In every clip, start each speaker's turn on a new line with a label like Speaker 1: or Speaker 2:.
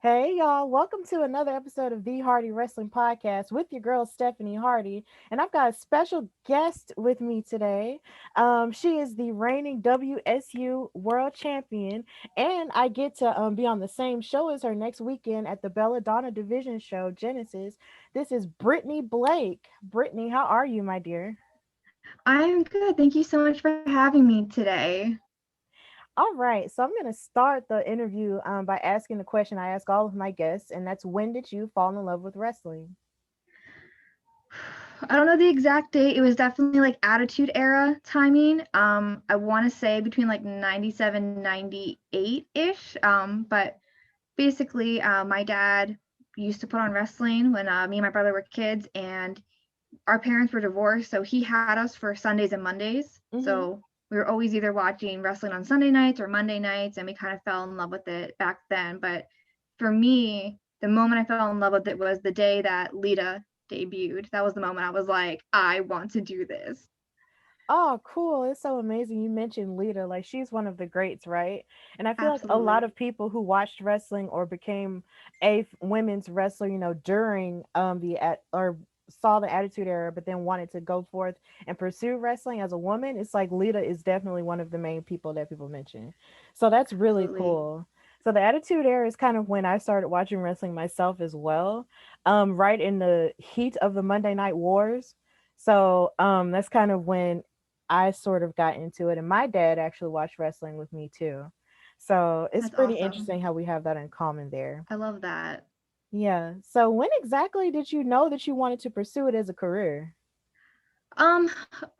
Speaker 1: Hey y'all, welcome to another episode of the Hardy Wrestling Podcast with your girl Stephanie Hardy. And I've got a special guest with me today. She is the reigning WSU World Champion, and I get to be on the same show as her next weekend at the Belladonna Division show, Genesis. This is Brittany Blake. Brittany, how are you, my dear?
Speaker 2: I'm good. Thank you so much for having me today.
Speaker 1: All right, so I'm going to start the interview by asking the question I ask all of my guests, and that's when did you fall in love with wrestling?
Speaker 2: I don't know the exact date. It was definitely like Attitude Era timing. I want to say between like 97, 98-ish. But basically, my dad used to put on wrestling when me and my brother were kids, and our parents were divorced, so he had us for Sundays and Mondays.
Speaker 1: Mm-hmm.
Speaker 2: So we were always either watching wrestling on Sunday nights or Monday nights, and we kind of fell in love with it back then. But for me, the moment I fell in love with it was the day that Lita debuted. That was the moment I was like, I want to do this.
Speaker 1: Oh, cool. It's so amazing. You mentioned Lita. Like, she's one of the greats, right? And I feel like a lot
Speaker 2: Absolutely.
Speaker 1: of people who watched wrestling or became women's wrestler, during the at or saw the Attitude Era, but then wanted to go forth and pursue wrestling as a woman, it's like Lita is definitely one of the main people that people mention. So that's really
Speaker 2: Absolutely.
Speaker 1: cool. So the Attitude Era is kind of when I started watching wrestling myself as well. Right in the heat of the Monday Night Wars. So that's kind of when I sort of got into it, and my dad actually watched wrestling with me too. So it's
Speaker 2: That's
Speaker 1: pretty
Speaker 2: awesome.
Speaker 1: interesting how we have that in common there.
Speaker 2: I love that.
Speaker 1: Yeah. So when exactly did you know that you wanted to pursue it as a career?
Speaker 2: Um,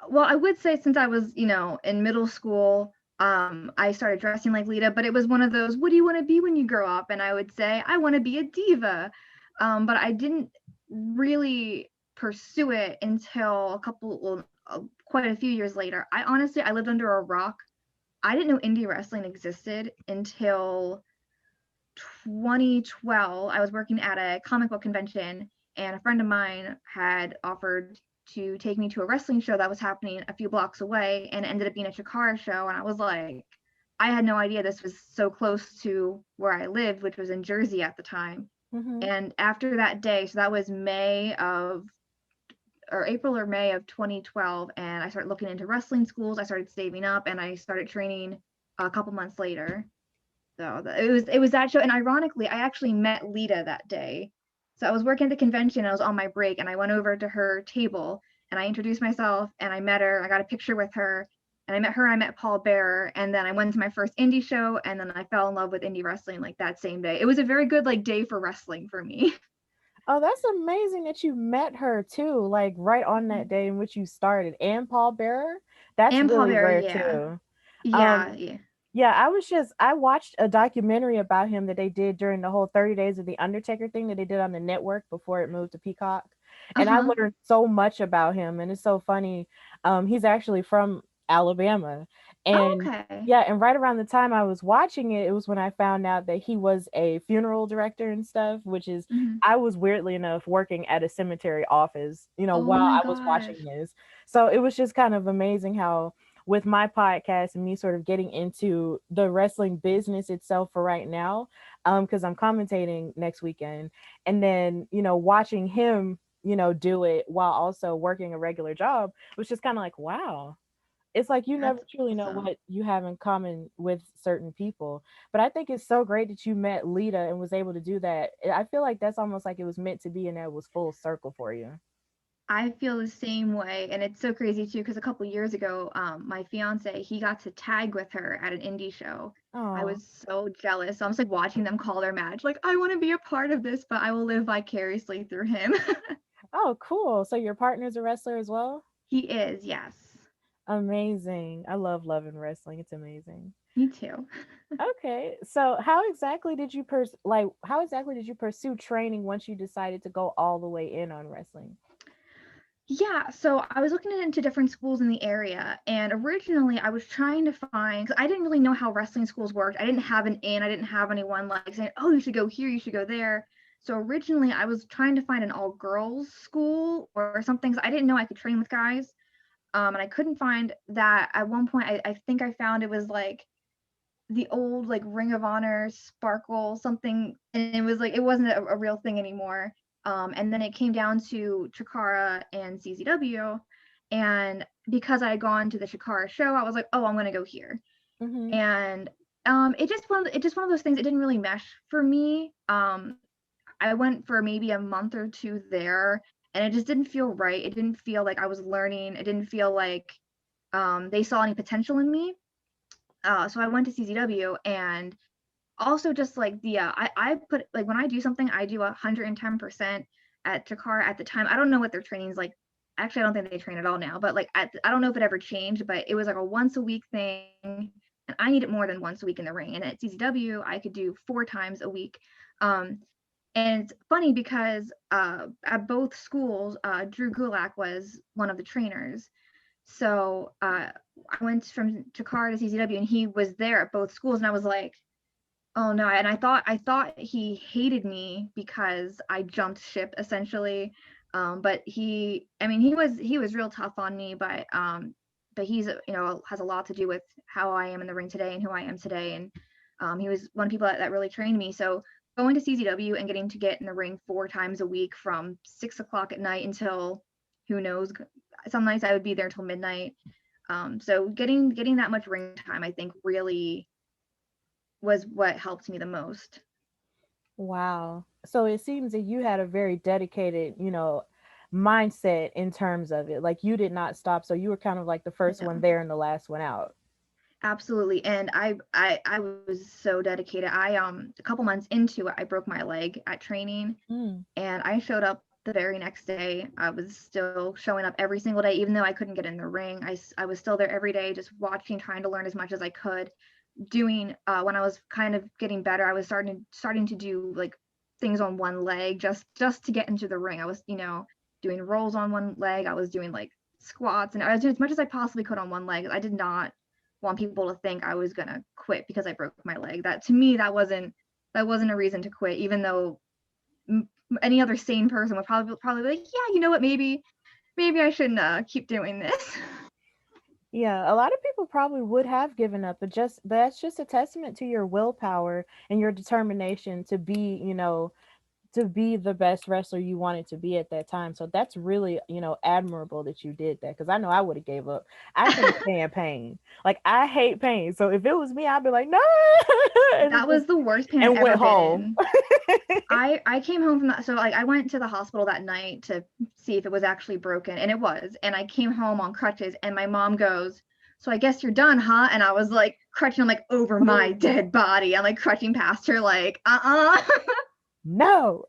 Speaker 2: well, I would say since I was, in middle school, I started dressing like Lita, but it was one of those, what do you want to be when you grow up? And I would say, I want to be a diva. But I didn't really pursue it until quite a few years later. I lived under a rock. I didn't know indie wrestling existed until 2012. I was working at a comic book convention, and a friend of mine had offered to take me to a wrestling show that was happening a few blocks away, and it ended up being a Chikara show. And I was like, I had no idea this was so close to where I lived, which was in Jersey at the time.
Speaker 1: Mm-hmm.
Speaker 2: And after that day, so that was May of or April or May of 2012, and I started looking into wrestling schools. I started saving up, and I started training a couple months later. So it was that show, and ironically, I actually met Lita that day. So I was working at the convention. I was on my break, and I went over to her table, and I introduced myself, and I met her. I got a picture with her, and I met her. I met Paul Bearer, and then I went to my first indie show, and then I fell in love with indie wrestling like that same day. It was a very good like day for wrestling for me.
Speaker 1: Oh, that's amazing that you met her too, like right on that day in which you started. And Paul Bearer, that's
Speaker 2: And Paul
Speaker 1: really
Speaker 2: Bearer,
Speaker 1: rare
Speaker 2: yeah,
Speaker 1: too.
Speaker 2: yeah,
Speaker 1: Um,
Speaker 2: yeah.
Speaker 1: yeah, I watched a documentary about him that they did during the whole 30 days of the Undertaker thing that they did on the network before it moved to Peacock.
Speaker 2: Uh
Speaker 1: And I
Speaker 2: huh.
Speaker 1: learned so much about him, and it's so funny. He's actually from Alabama.
Speaker 2: Oh,
Speaker 1: And
Speaker 2: okay.
Speaker 1: yeah, and right around the time I was watching it, it was when I found out that he was a funeral director and stuff, which is
Speaker 2: Hmm.
Speaker 1: I was weirdly enough working at a cemetery office,
Speaker 2: Oh
Speaker 1: while
Speaker 2: my
Speaker 1: I was
Speaker 2: gosh.
Speaker 1: watching this. So it was just kind of amazing how with my podcast and me sort of getting into the wrestling business itself for right now, because I'm commentating next weekend, and then watching him do it while also working a regular job was just kind of like, wow. It's like you never
Speaker 2: That's
Speaker 1: truly know
Speaker 2: awesome.
Speaker 1: what you have in common with certain people. But I think it's so great that you met Lita and was able to do that. I feel like that's almost like it was meant to be and that it was full circle for you.
Speaker 2: I feel the same way, and it's so crazy too because a couple years ago, my fiance he got to tag with her at an indie show. I
Speaker 1: Oh,
Speaker 2: was so jealous. So I'm just like watching them call their match, like I want to be a part of this, but I will live vicariously through him.
Speaker 1: oh, cool. So your partner's a wrestler as well?
Speaker 2: He is, yes.
Speaker 1: Amazing. I love loving wrestling. It's amazing.
Speaker 2: Me too.
Speaker 1: Okay. So how exactly did you pursue training once you decided to go all the way in on wrestling?
Speaker 2: Yeah, so I was looking into different schools in the area, and originally I was trying to find because I didn't really know how wrestling schools worked. I didn't have an in, I didn't have anyone like saying, "Oh, you should go here, you should go there." So originally I was trying to find an all girls school or something. 'Cause I didn't know I could train with guys, and I couldn't find that. At one point, I think I found it was like the old like Ring of Honor sparkle something, and it was like it wasn't a real thing anymore. And then it came down to Chikara and CZW, and because I had gone to the Chikara show, I was like, oh, I'm gonna go here.
Speaker 1: Mm-hmm.
Speaker 2: And it just one of those things. It didn't really mesh for me. I went for maybe a month or two there, and it just didn't feel right. It didn't feel like I was learning. It didn't feel like they saw any potential in me. So I went to CZW, and also just like I put like when I do something, I do 110% at Jakar at the time. I don't know what their training's like. Actually, I don't think they train at all now, but like I don't know if it ever changed, but it was like a once a week thing, and I need it more than once a week in the ring. And at CZW, I could do 4 times a week. Um, and it's funny because at both schools, Drew Gulak was one of the trainers. So I went from Jakar to CZW, and he was there at both schools, and I was like, oh no, and I thought he hated me because I jumped ship essentially. But I mean, he was real tough on me, but he's has a lot to do with how I am in the ring today and who I am today. And he was one of the people that really trained me. So going to CZW and getting to get in the ring 4 times a week from 6 o'clock at night until who knows, some nights I would be there until midnight. So getting that much ring time, I think really was what helped me the most.
Speaker 1: Wow. So it seems that you had a very dedicated, mindset in terms of it. Like you did not stop. So you were kind of like the first one
Speaker 2: No,
Speaker 1: there and the last one out.
Speaker 2: absolutely. And I was so dedicated. A couple months into it, I broke my leg at training,
Speaker 1: Mm.
Speaker 2: and I showed up the very next day. I was still showing up every single day, even though I couldn't get in the ring. I was still there every day, just watching, trying to learn as much as I could. Doing when I was kind of getting better, I was starting to do like things on one leg just to get into the ring. I was, doing rolls on one leg. I was doing like squats, and I was doing as much as I possibly could on one leg. I did not want people to think I was gonna quit because I broke my leg. That to me, that wasn't a reason to quit, even though any other sane person would probably be like, yeah, you know what, maybe I shouldn't keep doing this.
Speaker 1: Yeah, a lot of people probably would have given up, but that's just a testament to your willpower and your determination to be, to be the best wrestler you wanted to be at that time. So that's really, admirable that you did that because I know I would have gave up. I can't stand pain. Like I hate pain. So if it was me, I'd be like, no, and
Speaker 2: That was the worst pain I've
Speaker 1: and
Speaker 2: ever
Speaker 1: went
Speaker 2: been
Speaker 1: home.
Speaker 2: in. I came home from that. So like I went to the hospital that night to see if it was actually broken, and it was. And I came home on crutches, and my mom goes, "So I guess you're done, huh?" And I was like crutching, I'm like over my dead body. I'm like crutching past her, like
Speaker 1: No.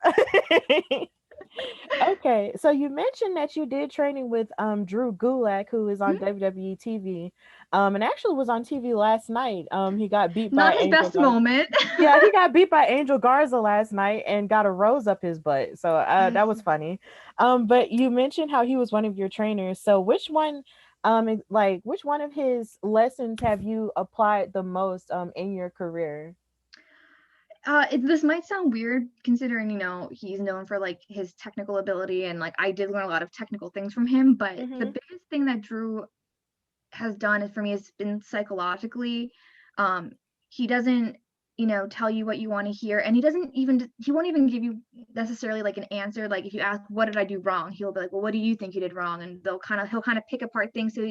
Speaker 1: Okay, so you mentioned that you did training with Drew Gulak, who is on WWE TV, and actually was on TV last night. He got beat by
Speaker 2: Not his
Speaker 1: Angel
Speaker 2: best
Speaker 1: Garza.
Speaker 2: moment.
Speaker 1: Yeah, he got beat by Angel Garza last night and got a rose up his butt. So that was funny. But you mentioned how he was one of your trainers. So which one of his lessons have you applied the most in your career?
Speaker 2: This might sound weird considering, he's known for like his technical ability, and like I did learn a lot of technical things from him, but the
Speaker 1: Mm-hmm.
Speaker 2: biggest thing that Drew has done for me has been psychologically. Um, he doesn't, tell you what you want to hear, and he won't even give you necessarily like an answer. Like if you ask, "What did I do wrong?" He'll be like, "Well, what do you think you did wrong?" And he'll kind of pick apart things. So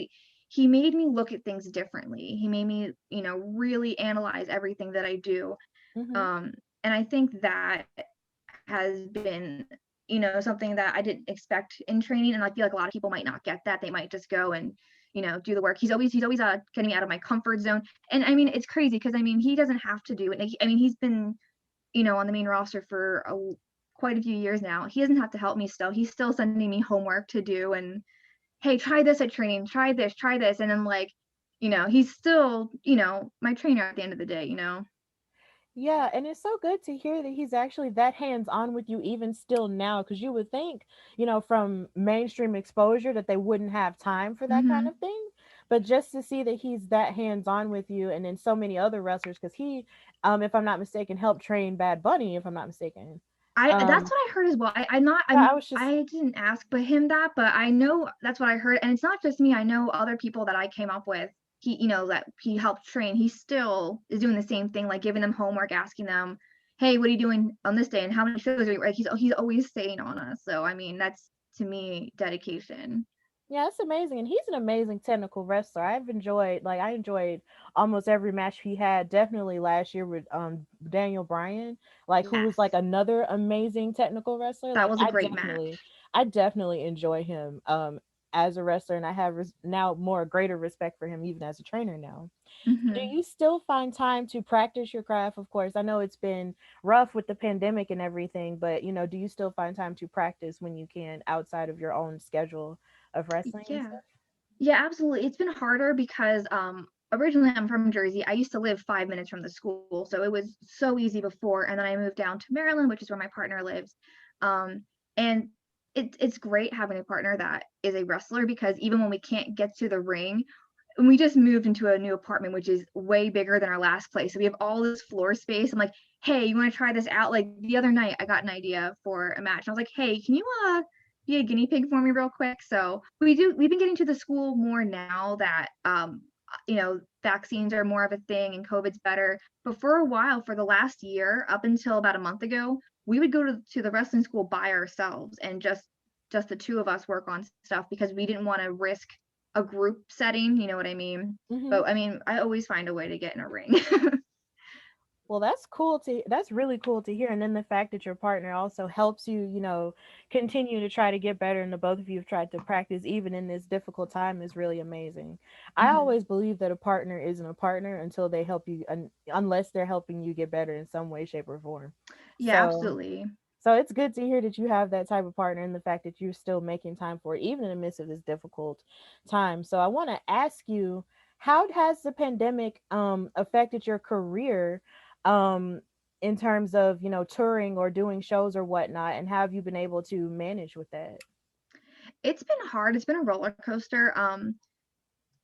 Speaker 2: he made me look at things differently. He made me, really analyze everything that I do.
Speaker 1: Mm-hmm.
Speaker 2: Um, and I think that has been, something that I didn't expect in training. And I feel like a lot of people might not get that. They might just go and, do the work. He's always getting me out of my comfort zone. And I mean, it's crazy because I mean, he doesn't have to do it. I mean, he's been, on the main roster for quite a few years now. He doesn't have to help me still. He's still sending me homework to do, and hey, try this at training, try this. And then like, he's still, my trainer at the end of the day.
Speaker 1: Yeah, and it's so good to hear that he's actually that hands on with you even still now because you would think, from mainstream exposure that they wouldn't have time for that kind
Speaker 2: Mm-hmm.
Speaker 1: of thing. But just to see that he's that hands on with you and then so many other wrestlers because he if I'm not mistaken helped train Bad Bunny if I'm not mistaken.
Speaker 2: That's
Speaker 1: Um
Speaker 2: what I heard as well. I'm not
Speaker 1: yeah, I was just
Speaker 2: I didn't ask but him that, but I know that's what I heard. And it's not just me. I know other people that I came up with. he, that he helped train, he still is doing the same thing, like giving them homework, asking them, hey, what are you doing on this day and how many shows are you, like he's always staying on us. So I mean, that's to me dedication.
Speaker 1: Yeah, it's amazing. And he's an amazing technical wrestler. I enjoyed almost every match he had. Definitely last year with Daniel Bryan, like who was like
Speaker 2: Yes,
Speaker 1: another amazing technical wrestler.
Speaker 2: that
Speaker 1: Like
Speaker 2: was a great match.
Speaker 1: I definitely enjoy him as a wrestler, and I have now more greater respect for him even as a trainer now. Do
Speaker 2: Hmm.
Speaker 1: you still find time to practice your craft? Of course, I know it's been rough with the pandemic and everything, but do you still find time to practice when you can outside of your own schedule of wrestling and
Speaker 2: Yeah.
Speaker 1: stuff?
Speaker 2: Yeah, absolutely. It's been harder because originally I'm from Jersey. I used to live 5 minutes from the school, so it was so easy before. And then I moved down to Maryland, which is where my partner lives. Um, and it's great having a partner that is a wrestler because even when we can't get to the ring, and we just moved into a new apartment, which is way bigger than our last place. So we have all this floor space. I'm like, hey, you want to try this out? Like the other night, I got an idea for a match. I was like, hey, can you be a guinea pig for me real quick? So we've been getting to the school more now that vaccines are more of a thing and COVID's better. But for a while, for the last year, up until about a month ago, we would go to the wrestling school by ourselves and just the two of us work on stuff because we didn't want to risk a group setting, you know what I mean?
Speaker 1: Hmm.
Speaker 2: But I mean, I always find a way to get in a ring.
Speaker 1: Well, that's really cool to hear. And then the fact that your partner also helps you, continue to try to get better, and the both of you have tried to practice even in this difficult time is really amazing. I
Speaker 2: Hmm.
Speaker 1: always believe that a partner isn't a partner until they help you, unless they're helping you get better in some way, shape, or form.
Speaker 2: Yeah,
Speaker 1: So,
Speaker 2: absolutely.
Speaker 1: so it's good to hear that you have that type of partner, and the fact that you're still making time for it, even in the midst of this difficult time. So I want to ask you, how has the pandemic affected your career um in terms of, touring or doing shows or whatnot, and how have you been able to manage with that?
Speaker 2: It's been hard. It's been a roller coaster.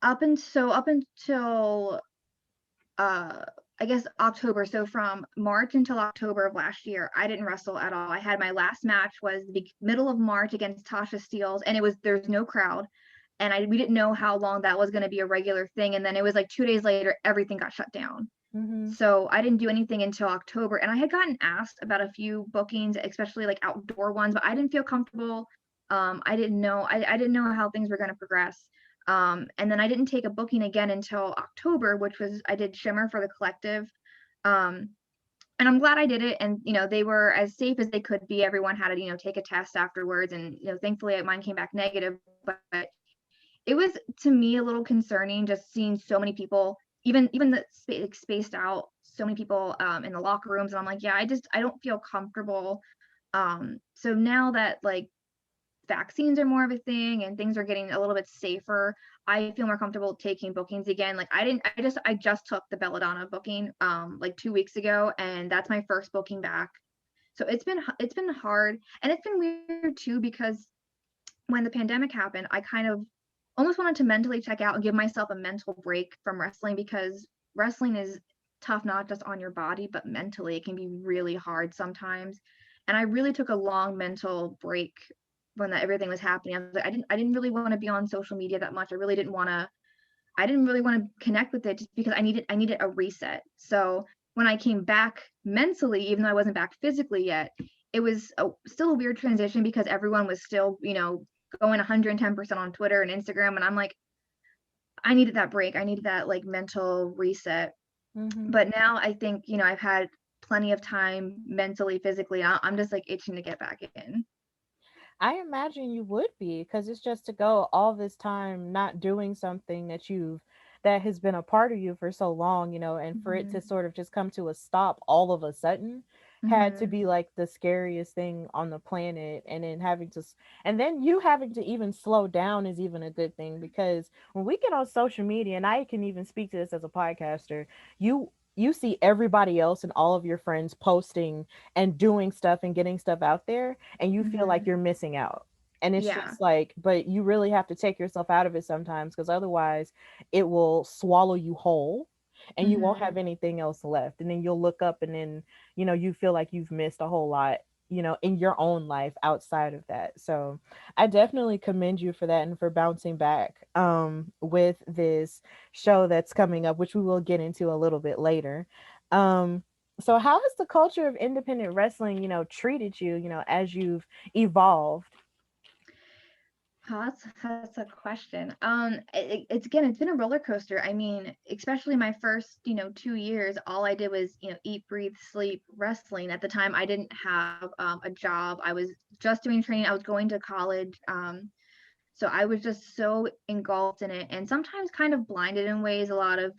Speaker 2: Up until uh I guess October. So from March until October of last year, I didn't wrestle at all. I had my last match was the middle of March against Tasha Steeles, and there's no crowd, and we didn't know how long that was going to be a regular thing. And then it was like 2 days later, everything got shut down.
Speaker 1: Mm-hmm.
Speaker 2: So I didn't do anything until October, and I had gotten asked about a few bookings, especially like outdoor ones, but I didn't feel comfortable. I didn't know how things were going to progress. And then I didn't take a booking again until October, which was I did Shimmer for the collective. Um, and I'm glad I did it. And they were as safe as they could be. Everyone had to take a test afterwards, and thankfully mine came back negative. But it was to me a little concerning just seeing so many people, even the like, spaced out, so many people in the locker rooms, and I'm like, yeah, I don't feel comfortable. So now that like vaccines are more of a thing and things are getting a little bit safer, I feel more comfortable taking bookings again. Like I just took the Belladonna booking like 2 weeks ago, and that's my first booking back. So it's been hard, and it's been weird too because when the pandemic happened, I kind of almost wanted to mentally check out and give myself a mental break from wrestling because wrestling is tough not just on your body but mentally. It can be really hard sometimes. And I really took a long mental break when everything was happening. I was like, I didn't really want to be on social media that much. I didn't really want to connect with it just because I needed a reset. So when I came back mentally, even though I wasn't back physically yet, it was still a weird transition because everyone was still, going 110% on Twitter and Instagram. And I'm like, I needed that break. I needed that like mental reset.
Speaker 1: Mm-hmm.
Speaker 2: But now I think, I've had plenty of time mentally, physically. I'm just like itching to get back in.
Speaker 1: I imagine you would be, because it's just to go all this time not doing something that has been a part of you for so long, and for it to
Speaker 2: Hmm.
Speaker 1: sort of just come to a stop all of a sudden had to
Speaker 2: Hmm.
Speaker 1: be like the scariest thing on the planet. And then and then you having to even slow down is even a good thing, because when we get on social media, and I can even speak to this as a podcaster, you see everybody else and all of your friends posting and doing stuff and getting stuff out there, and you feel like
Speaker 2: Hmm.
Speaker 1: you're missing out. And it's
Speaker 2: Yeah.
Speaker 1: just like, but you really have to take yourself out of it sometimes, because otherwise it will swallow you whole and you won't
Speaker 2: Hmm.
Speaker 1: have anything else left. And then you'll look up, and then, you feel like you've missed a whole lot in your own life outside of that. So I definitely commend you for that and for bouncing back with this show that's coming up, which we will get into a little bit later. So how has the culture of independent wrestling, treated you, as you've evolved?
Speaker 2: Oh, that's a question. It's again, it's been a roller coaster. I mean, especially my first, 2 years, all I did was, eat, breathe, sleep, wrestling. At the time, I didn't have a job. I was just doing training. I was going to college. So I was just so engulfed in it, and sometimes kind of blinded in ways. A lot of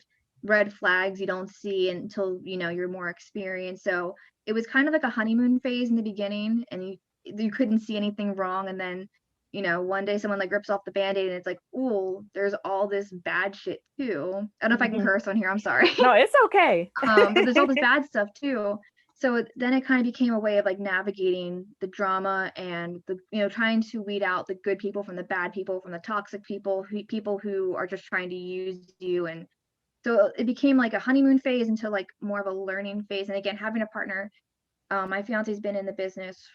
Speaker 2: red flags you don't see until you're more experienced. So it was kind of like a honeymoon phase in the beginning, and you couldn't see anything wrong, and then one day someone like rips off the band-aid and it's like, ooh, there's all this bad shit too. I don't know if I can
Speaker 1: Hmm.
Speaker 2: curse on here, I'm sorry.
Speaker 1: No, it's okay.
Speaker 2: But there's all this bad stuff too. So then it kind of became a way of like navigating the drama and the trying to weed out the good people from the bad people, from the toxic people, people who are just trying to use you. And so it became like a honeymoon phase into like more of a learning phase. And again, having a partner, my fiance's been in the business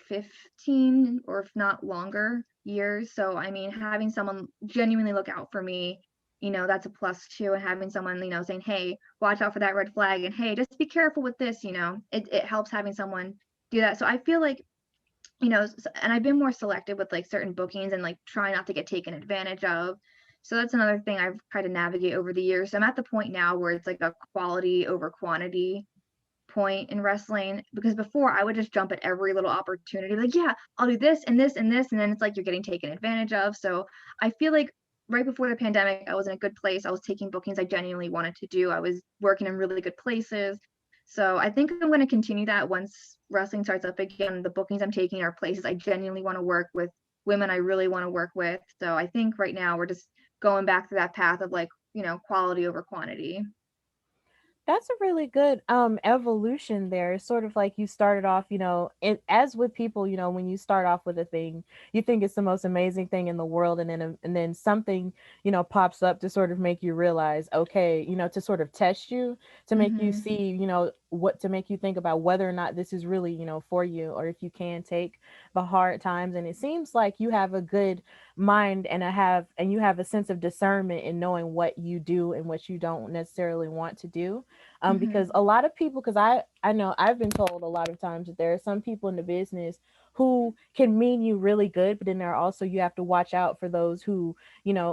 Speaker 2: 15 or if not longer years. So I mean, having someone genuinely look out for me, that's a plus too. And having someone, saying, hey, watch out for that red flag, and hey, just be careful with this, it helps having someone do that. So I feel like, and I've been more selective with like certain bookings and like try not to get taken advantage of. So that's another thing I've tried to navigate over the years. So I'm at the point now where it's like a quality over quantity point in wrestling, because before I would just jump at every little opportunity, like, yeah, I'll do this and this and this, and then it's like you're getting taken advantage of. So I feel like right before the pandemic, I was in a good place. I was taking bookings I genuinely wanted to do. I was working in really good places. So I think I'm going to continue that once wrestling starts up again. The bookings I'm taking are places I genuinely want to work with, women I really want to work with. So I think right now we're just going back to that path of like, quality over quantity.
Speaker 1: That's a really good evolution there. It's sort of like you started off, as with people, when you start off with a thing, you think it's the most amazing thing in the world, and then something, pops up to sort of make you realize, okay, to sort of test you, to make you
Speaker 2: Mm-hmm.
Speaker 1: see, what to make you think about whether or not this is really, for you, or if you can take the hard times. And it seems like you have a good mind, and you have a sense of discernment in knowing what you do and what you don't necessarily want to do,
Speaker 2: Mm-hmm.
Speaker 1: because a lot of people, because I know I've been told a lot of times that there are some people in the business who can mean you really good, but then there are also, you have to watch out for those who,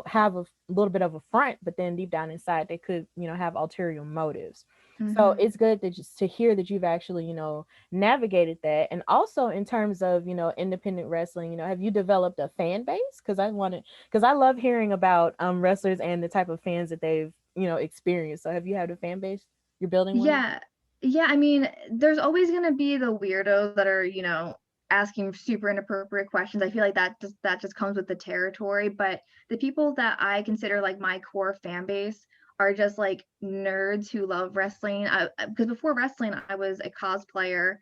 Speaker 1: have a little bit of a front, but then deep down inside they could, have ulterior motives. So
Speaker 2: Mm-hmm.
Speaker 1: it's good that to hear that you've actually, navigated that. And also in terms of, independent wrestling, have you developed a fan base? Because I love hearing about wrestlers and the type of fans that they've, experienced. So have you had a fan base? You're building one?
Speaker 2: Yeah. Yeah, I mean, there's always gonna be the weirdos that are, asking super inappropriate questions. I feel like that just comes with the territory, but the people that I consider like my core fan base are just like nerds who love wrestling. Because before wrestling, I was a cosplayer.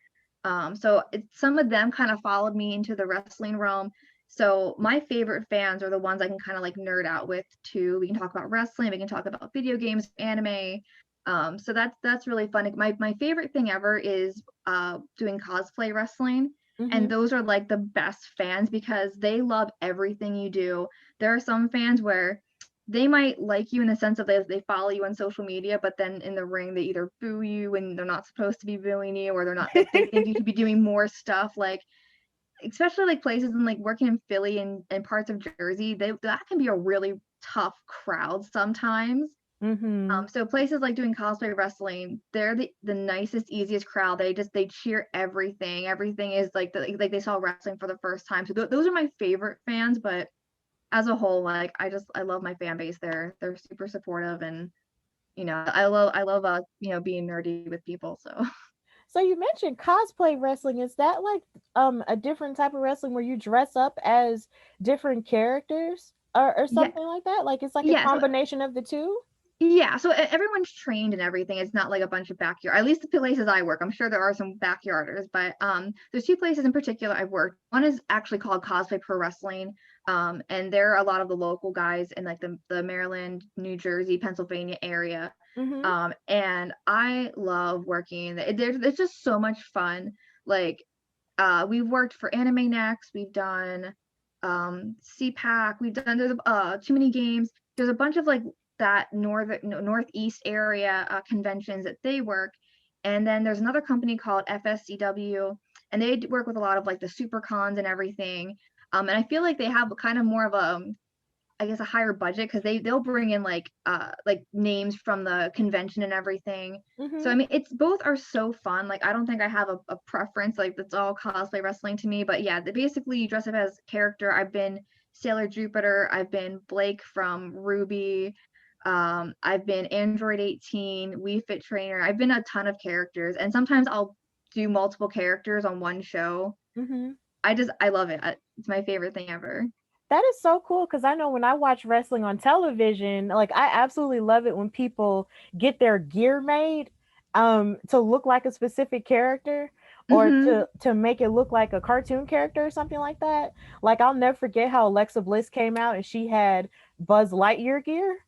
Speaker 2: So some of them kind of followed me into the wrestling realm. So my favorite fans are the ones I can kind of like nerd out with too. We can talk about wrestling, we can talk about video games, anime, so that's really fun. My favorite thing ever is doing cosplay wrestling. And
Speaker 1: Mm-hmm.
Speaker 2: those are like the best fans because they love everything you do. There are some fans where they might like you in the sense of they follow you on social media, but then in the ring they either boo you when they're not supposed to be booing you, or they're not like they think you should be doing more stuff. Like especially like places in like working in Philly and parts of Jersey, that can be a really tough crowd sometimes.
Speaker 1: Mm-hmm.
Speaker 2: So places like doing cosplay wrestling, they're the nicest, easiest crowd. They cheer everything. Everything is like they saw wrestling for the first time. So those are my favorite fans. But as a whole, like I love my fan base. They're super supportive, and I love being nerdy with people. So
Speaker 1: So you mentioned cosplay wrestling. Is that like a different type of wrestling where you dress up as different characters, or
Speaker 2: yeah,
Speaker 1: something like that? Like it's like a
Speaker 2: yeah. So
Speaker 1: combination of the two?
Speaker 2: yeah, so everyone's trained and everything. It's not like a bunch of backyard. At least the places I work, I'm sure there are some backyarders, but there's two places in particular I've worked. One is actually called Cosplay Pro Wrestling, and there are a lot of the local guys in like the Maryland, New Jersey, Pennsylvania area,
Speaker 1: Mm-hmm.
Speaker 2: and I love working. There's just so much fun. Like we've worked for Anime Next, we've done CPAC, we've done there's too many games. There's a bunch of like that northeast area conventions that they work, and then there's another company called FSCW, and they work with a lot of like the super cons and everything. And I feel like they have kind of more of a, I guess, a higher budget because they'll bring in like names from the convention and everything. So
Speaker 1: Mm-hmm.
Speaker 2: I mean, it's both are so fun. Like I don't think I have a preference. Like that's all cosplay wrestling to me. But yeah, basically you dress up as character. I've been Sailor Jupiter. I've been Blake from Ruby. I've been Android 18, Wii Fit Trainer. I've been a ton of characters, and sometimes I'll do multiple characters on one show.
Speaker 1: Mm-hmm.
Speaker 2: I love it. It's my favorite thing ever.
Speaker 1: That is so cool because I know when I watch wrestling on television, like I absolutely love it when people get their gear made to look like a specific character or
Speaker 2: Mm-hmm.
Speaker 1: to make it look like a cartoon character or something like that. Like I'll never forget how Alexa Bliss came out and she had Buzz Lightyear gear.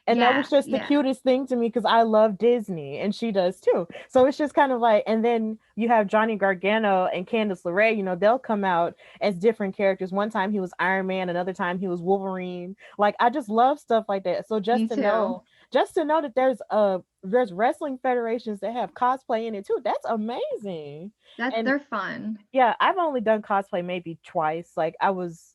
Speaker 1: And that
Speaker 2: Yeah,
Speaker 1: was just the
Speaker 2: yeah.
Speaker 1: cutest thing to me because I love Disney and she does too. So it's just kind of like, and then you have Johnny Gargano and Candice LeRae, they'll come out as different characters. One time he was Iron Man, another time he was Wolverine. Like I just love stuff like that. So
Speaker 2: Me too.
Speaker 1: just to know that there's wrestling federations that have cosplay in it too. That's amazing. And
Speaker 2: They're fun.
Speaker 1: yeah, I've only done cosplay maybe twice. Like I was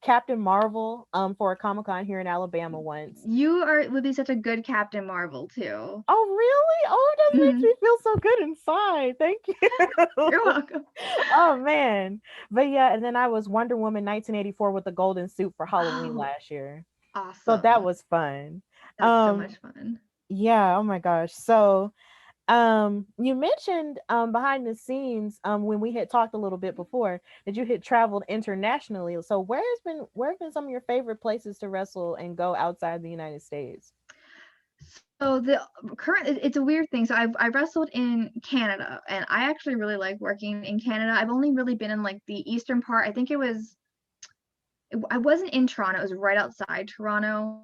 Speaker 1: Captain Marvel for a Comic-Con here in Alabama once.
Speaker 2: You are would be such a good Captain Marvel too.
Speaker 1: Oh, really? Oh, that makes
Speaker 2: Mhm.
Speaker 1: me feel so good inside. Thank
Speaker 2: You're
Speaker 1: you.
Speaker 2: welcome.
Speaker 1: Oh, man. But yeah, and then I was Wonder Woman 1984 with the golden suit for Halloween
Speaker 2: Oh,
Speaker 1: last year. So that
Speaker 2: awesome.
Speaker 1: was fun.
Speaker 2: That's so
Speaker 1: Um,
Speaker 2: much fun.
Speaker 1: yeah, oh my gosh. So, you mentioned behind the scenes when we had talked a little bit before that you had traveled internationally. So where have been some of your favorite places to wrestle and go outside the United States?
Speaker 2: So the current it's a weird thing. So I wrestled in Canada, and I actually really like working in Canada. I've only really been in like the eastern part. I think I wasn't in Toronto. It was right outside Toronto.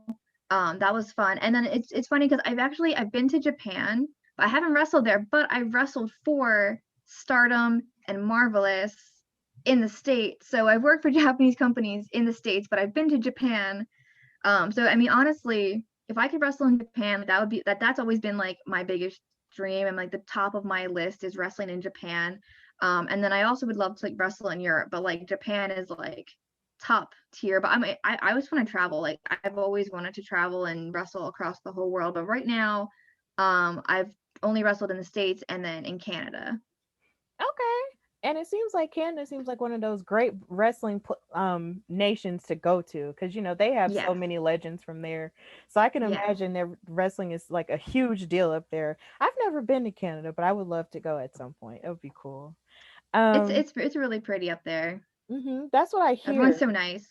Speaker 2: That was fun. And then it's funny because I've been to Japan, but I haven't wrestled there. But I wrestled for Stardom and Marvelous in the States. So I've worked for Japanese companies in the States, but I've been to Japan. So I mean, honestly, if I could wrestle in Japan, that would be that's always been like my biggest dream, and like the top of my list is wrestling in Japan. And then I also would love to like wrestle in Europe, but like Japan is like top tier. But I always want to travel. Like I've always wanted to travel and wrestle across the whole world. But right now, I've only wrestled in the States and then in Canada.
Speaker 1: Okay. And it seems like Canada seems like one of those great wrestling nations to go to because they have
Speaker 2: Yeah,
Speaker 1: so many legends from there. So I can
Speaker 2: yeah.
Speaker 1: imagine their wrestling is like a huge deal up there. I've never been to Canada, but I would love to go at some point. It would be cool. Um,
Speaker 2: It's really pretty up there.
Speaker 1: that's what I
Speaker 2: Everyone's
Speaker 1: hear.
Speaker 2: so nice.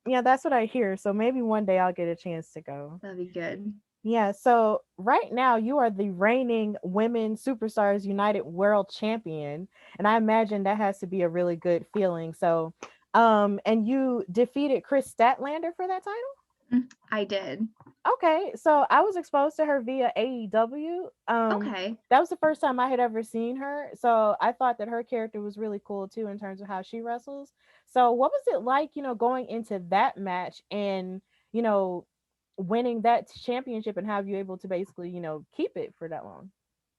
Speaker 1: Yeah, that's what I hear. So maybe one day I'll get a chance to go.
Speaker 2: That'd be good.
Speaker 1: Yeah, so right now you are the reigning Women Superstars United World Champion, and I imagine that has to be a really good feeling. So, and you defeated Chris Statlander for that title?
Speaker 2: I did.
Speaker 1: Okay, so I was exposed to her via AEW.
Speaker 2: Okay.
Speaker 1: That was the first time I had ever seen her. So I thought that her character was really cool too in terms of how she wrestles. So what was it like, going into that match and, you know, winning that championship and have you able to basically, keep it for that long?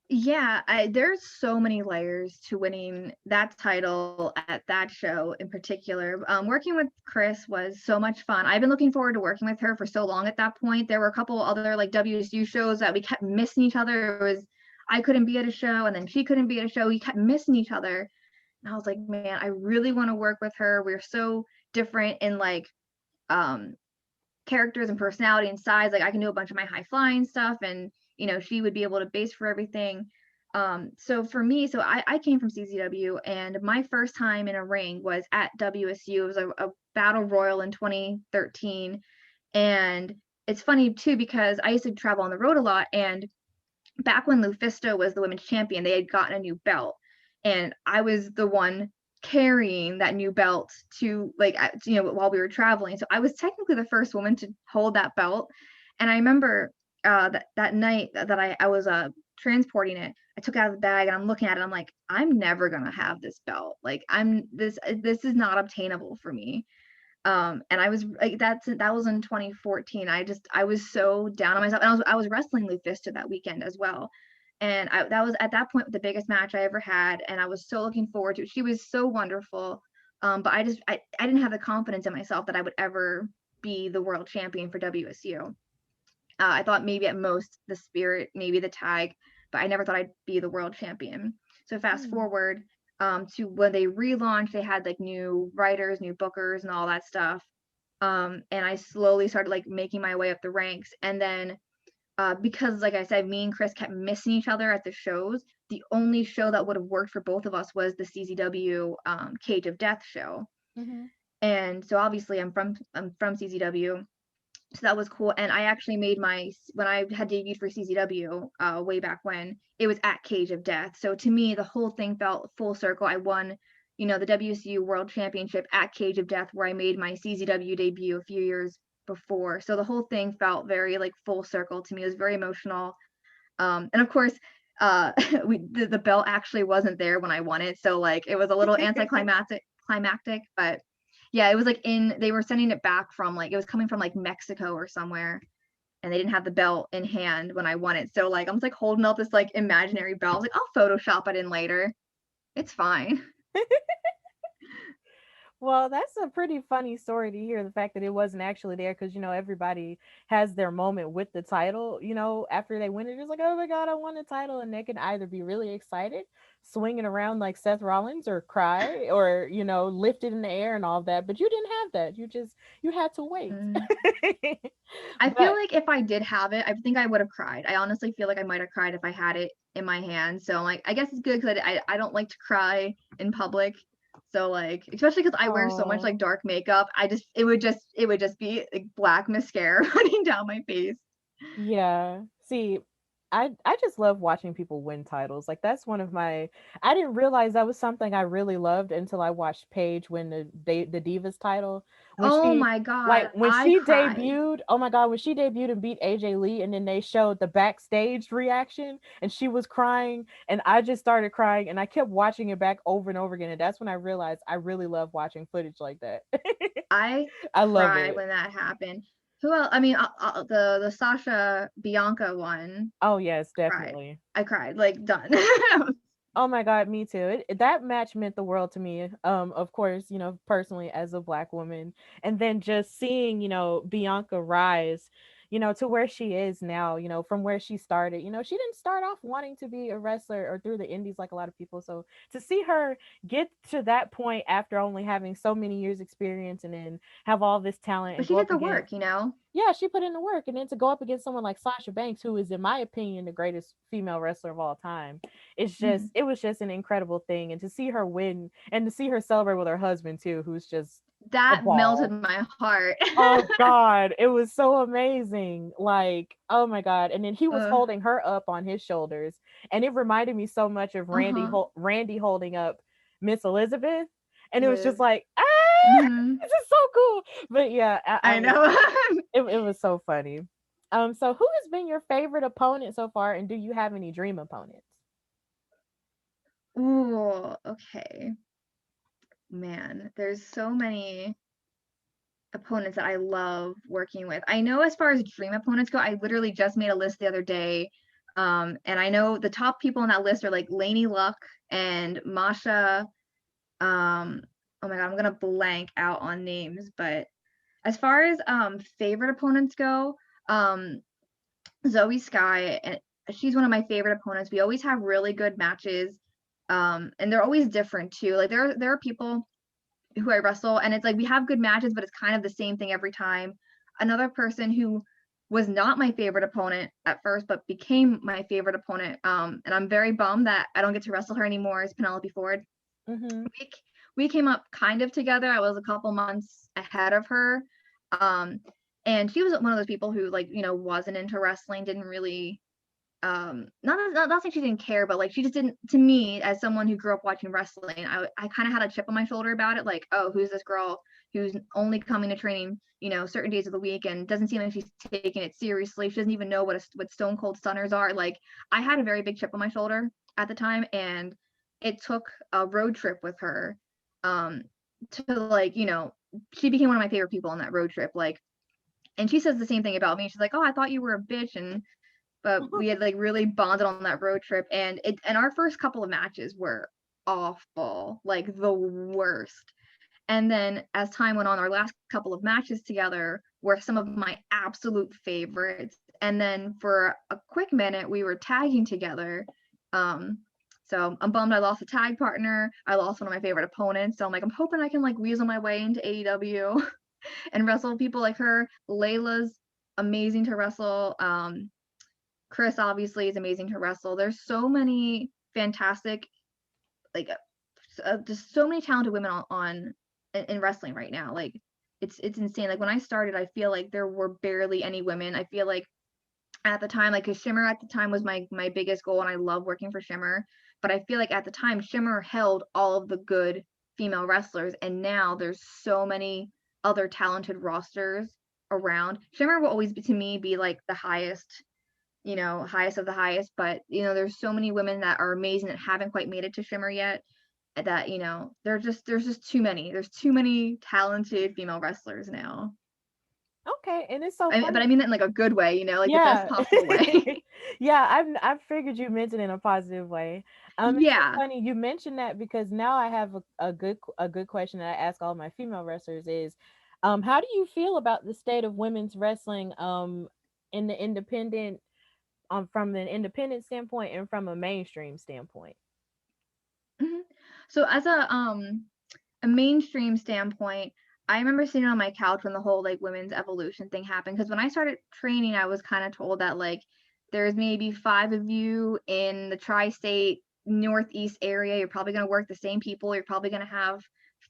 Speaker 2: Yeah, there's so many layers to winning that title at that show in particular. Working with Chris was so much fun. I've been looking forward to working with her for so long at that point. There were a couple other like WSU shows that we kept missing each other. It was I couldn't be at a show and then she couldn't be at a show. We kept missing each other. And I was like, man, I really want to work with her. We're so different in like um characters and personality and size. Like I can do a bunch of my high flying stuff, and she would be able to base for everything. So for me, so I came from CZW, and my first time in a ring was at WSU. It was a battle royal in 2013, and it's funny too because I used to travel on the road a lot, and back when Lufisto was the women's champion, they had gotten a new belt, and I was the one carrying that new belt to like while we were traveling. So I was technically the first woman to hold that belt. And I remember that night that I was transporting it, I took it out of the bag and I'm looking at it. I'm like, I'm never gonna have this belt. Like this is not obtainable for me. And I was like, that was in 2014. I was so down on myself, and I was wrestling Lufisto that weekend as well. And that was at that point the biggest match I ever had, and I was so looking forward to it. She was so wonderful. But I didn't have the confidence in myself that I would ever be the world champion for WSU. I thought maybe at most the spirit, maybe the tag, but I never thought I'd be the world champion. So fast
Speaker 1: Hmm.
Speaker 2: forward to when they relaunched, they had like new writers, new bookers, and all that stuff. And I slowly started like making my way up the ranks. And then because, like I said, me and Chris kept missing each other at the shows, the only show that would have worked for both of us was the CZW Cage of Death show.
Speaker 1: Hmm.
Speaker 2: And so obviously I'm from CZW, so that was cool. And I actually made when I had debuted for CZW way back when, it was at Cage of Death. So to me, the whole thing felt full circle. I won, the WSU World Championship at Cage of Death, where I made my CZW debut a few years before. So the whole thing felt very like full circle to me. It was very emotional. And of course, the belt actually wasn't there when I won it, so like it was a little climactic, but yeah, it was like they were sending it back from like it was coming from like Mexico or somewhere, and they didn't have the belt in hand when I won it. So like I'm just like holding up this like imaginary belt. I was like, I'll Photoshop it in later. It's fine.
Speaker 1: Well, that's a pretty funny story to hear, the fact that it wasn't actually there, because everybody has their moment with the title. After they win it, it's like, oh my god, I won the title, and they can either be really excited, swinging around like Seth Rollins, or cry, or lift it in the air and all that. But you didn't have that. You had to wait.
Speaker 2: Mm. I feel
Speaker 1: But
Speaker 2: like if I did have it, I think I would have cried. I honestly feel like I might have cried if I had it in my hand. So like, I guess it's good because I don't like to cry in public. So like, especially because I wear so much
Speaker 1: oh,
Speaker 2: like dark makeup, it would just be like black mascara running down my face.
Speaker 1: yeah. See, I just love watching people win titles. Like, that's one of my I didn't realize that was something I really loved until I watched Paige win the Divas title. When
Speaker 2: Oh
Speaker 1: she
Speaker 2: my
Speaker 1: like
Speaker 2: god,
Speaker 1: when
Speaker 2: I
Speaker 1: she
Speaker 2: cried.
Speaker 1: debuted, oh my god, when she debuted and beat AJ Lee, and then they showed the backstage reaction, and she was crying, and I just started crying, and I kept watching it back over and over again, and that's when I realized I really love watching footage like that.
Speaker 2: I
Speaker 1: I love
Speaker 2: cried
Speaker 1: it.
Speaker 2: when that happened. Who else? I mean, the Sasha Bianca one.
Speaker 1: Oh yes,
Speaker 2: Cried.
Speaker 1: definitely.
Speaker 2: I cried. Like done.
Speaker 1: Oh my god, me too. That match meant the world to me. Of course, personally as a black woman, and then just seeing, Bianca rise, to where she is now, from where she started. She didn't start off wanting to be a wrestler or through the indies like a lot of people. So to see her get to that point after only having so many years experience, and then have all this talent
Speaker 2: But
Speaker 1: and
Speaker 2: she
Speaker 1: go
Speaker 2: did
Speaker 1: up
Speaker 2: the
Speaker 1: against,
Speaker 2: work.
Speaker 1: yeah, she put in the work, and then to go up against someone like Sasha Banks, who is, in my opinion, the greatest female wrestler of all time,
Speaker 2: Mhm.
Speaker 1: it was just an incredible thing. And to see her win, and to see her celebrate with her husband too, who's just a
Speaker 2: That melted
Speaker 1: ball.
Speaker 2: my heart.
Speaker 1: Oh god, it was so amazing. Like, oh my god. And then he was
Speaker 2: uh,
Speaker 1: holding her up on his shoulders, and it reminded me so much of
Speaker 2: uh-huh.
Speaker 1: Randy holding up Miss Elizabeth, and it was just
Speaker 2: Live.
Speaker 1: like,
Speaker 2: Hmm.
Speaker 1: this is so cool. But yeah, I
Speaker 2: I
Speaker 1: was
Speaker 2: know.
Speaker 1: it was so funny. So who has been your favorite opponent so far, and do you have any dream opponents?
Speaker 2: Ooh, okay. Man, there's so many opponents that I love working with. I know as far as dream opponents go, I literally just made a list the other day. And I know the top people on that list are like Lainey Luck and Masha. Oh my god, I'm gonna blank out on names, but as far as favorite opponents go, um, Zoe Sky, and she's one of my favorite opponents. We always have really good matches, and they're always different too. Like there are people who I wrestle, and it's like we have good matches, but it's kind of the same thing every time. Another person who was not my favorite opponent at first, but became my favorite opponent, and I'm very bummed that I don't get to wrestle her anymore, is Penelope Ford.
Speaker 1: Mm-hmm.
Speaker 2: We we came up kind of together. I was a couple months ahead of her, um, and she was one of those people who like wasn't into wrestling, didn't really not saying she didn't care, but like she just didn't, to me as someone who grew up watching wrestling, I kind of had a chip on my shoulder about it, like, oh, who's this girl who's only coming to training, certain days of the week and doesn't seem like she's taking it seriously. She doesn't even know what stone cold stunners are. Like, I had a very big chip on my shoulder at the time, and it took a road trip with her to, like, she became one of my favorite people on that road trip. Like, and she says the same thing about me. She's like, "Oh, I thought you were a bitch," and but we had like really bonded on that road trip, and our first couple of matches were awful, like the worst. And then as time went on, our last couple of matches together were some of my absolute favorites. And then for a quick minute, we were tagging together. So I'm bummed I lost a tag partner. I lost one of my favorite opponents. So I'm like, I'm hoping I can like weasel my way into AEW and wrestle people like her. Layla's amazing to wrestle. Chris obviously is amazing to wrestle. There's so many fantastic, like, just so many talented women on in wrestling right now. Like, it's insane. Like, when I started, I feel like there were barely any women. I feel like at the time, like, 'cause Shimmer at the time was my biggest goal, and I love working for Shimmer. But I feel like at the time, Shimmer held all of the good female wrestlers, and now there's so many other talented rosters around. Shimmer will always be, to me, be like the highest, highest of the highest. But there's so many women that are amazing that haven't quite made it to Shimmer yet. That there's just too many. There's too many talented female wrestlers now.
Speaker 1: Okay, and it's so
Speaker 2: But
Speaker 1: funny.
Speaker 2: I mean that in like a good way, like the best
Speaker 1: Yeah.
Speaker 2: possible way.
Speaker 1: Yeah, I've figured you meant it in a positive way. It's so
Speaker 2: Yeah.
Speaker 1: funny you mentioned that because now I have a good question that I ask all my female wrestlers is, how do you feel about the state of women's wrestling in the independent from an independent standpoint and from a mainstream standpoint?
Speaker 2: Mhm. So as a mainstream standpoint, I remember sitting on my couch when the whole like women's evolution thing happened. Because when I started training, I was kind of told that like there's maybe 5 of you in the tri-state northeast area. You're probably gonna work the same people. You're probably gonna have